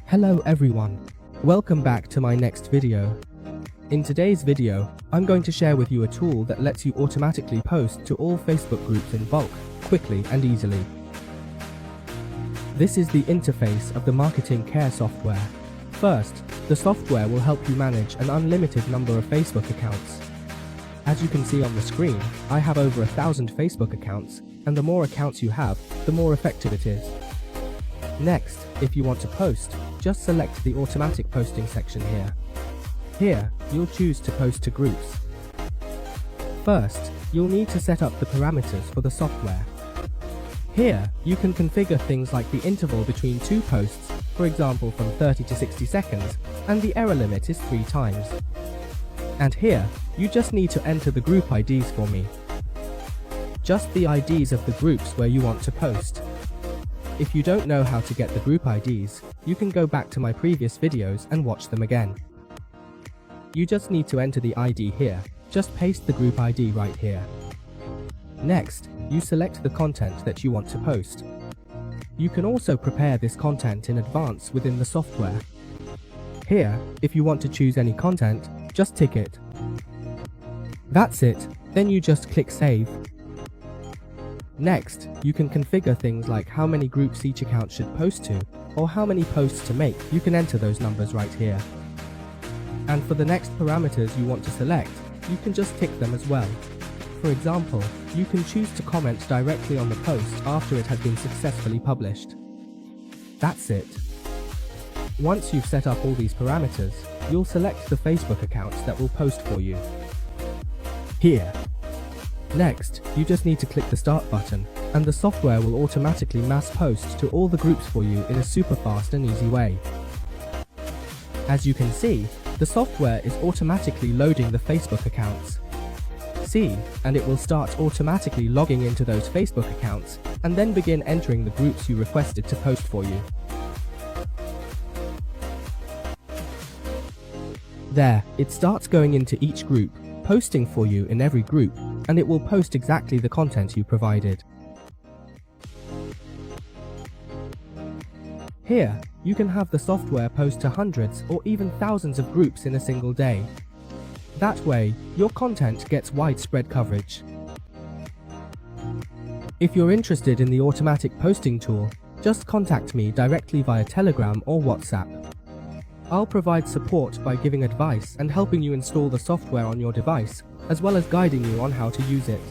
Hello everyone, welcome back to my next video. In today's video, I'm going to share with you a tool that lets you automatically post to all Facebook groups in bulk, quickly and easily. This is the interface of the Marketing Care software. First, the software will help you manage an unlimited number of Facebook accounts. As you can see on the screen, I have over 1,000 Facebook accounts, and the more accounts you have, the more effective it is. Next, if you want to post, just select the automatic posting section here. Here, you'll choose to post to groups. First, you'll need to set up the parameters for the software. Here, you can configure things like the interval between two posts, for example from 30 to 60 seconds, and the error limit is 3 times. And here, you just need to enter the group IDs for me. Just the IDs of the groups where you want to post. If you don't know how to get the group IDs, you can go back to my previous videos and watch them again. You just need to enter the ID here, just paste the group ID right here. Next, you select the content that you want to post. You can also prepare this content in advance within the software. Here, if you want to choose any content, just tick it. That's it, then you just click Save. Next, you can configure things like how many groups each account should post to, or how many posts to make. You can enter those numbers right here. And for the next parameters you want to select, you can just tick them as well. For example, you can choose to comment directly on the post after it has been successfully published. That's it. Once you've set up all these parameters, you'll select the Facebook accounts that will post for you. Here. Next, you just need to click the Start button, and the software will automatically mass post to all the groups for you in a super fast and easy way. As you can see, the software is automatically loading the Facebook accounts. See, and it will start automatically logging into those Facebook accounts, and then begin entering the groups you requested to post for you. There, it starts going into each group, posting for you in every group, and it will post exactly the content you provided. Here, you can have the software post to hundreds or even thousands of groups in a single day. That way, your content gets widespread coverage. If you're interested in the automatic posting tool, just contact me directly via Telegram or WhatsApp. I'll provide support by giving advice and helping you install the software on your device, as well as guiding you on how to use it.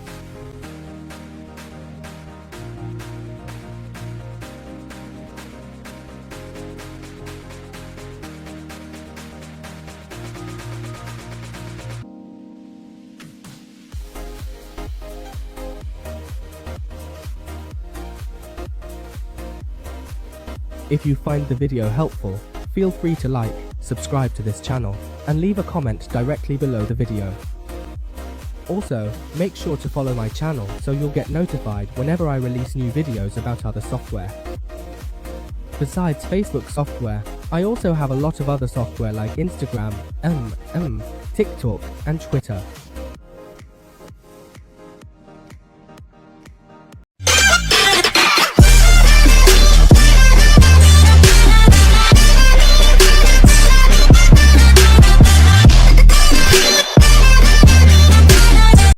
If you find the video helpful, feel free to like, subscribe to this channel, and leave a comment directly below the video. Also, make sure to follow my channel so you'll get notified whenever I release new videos about other software. Besides Facebook software, I also have a lot of other software like Instagram, TikTok, and Twitter.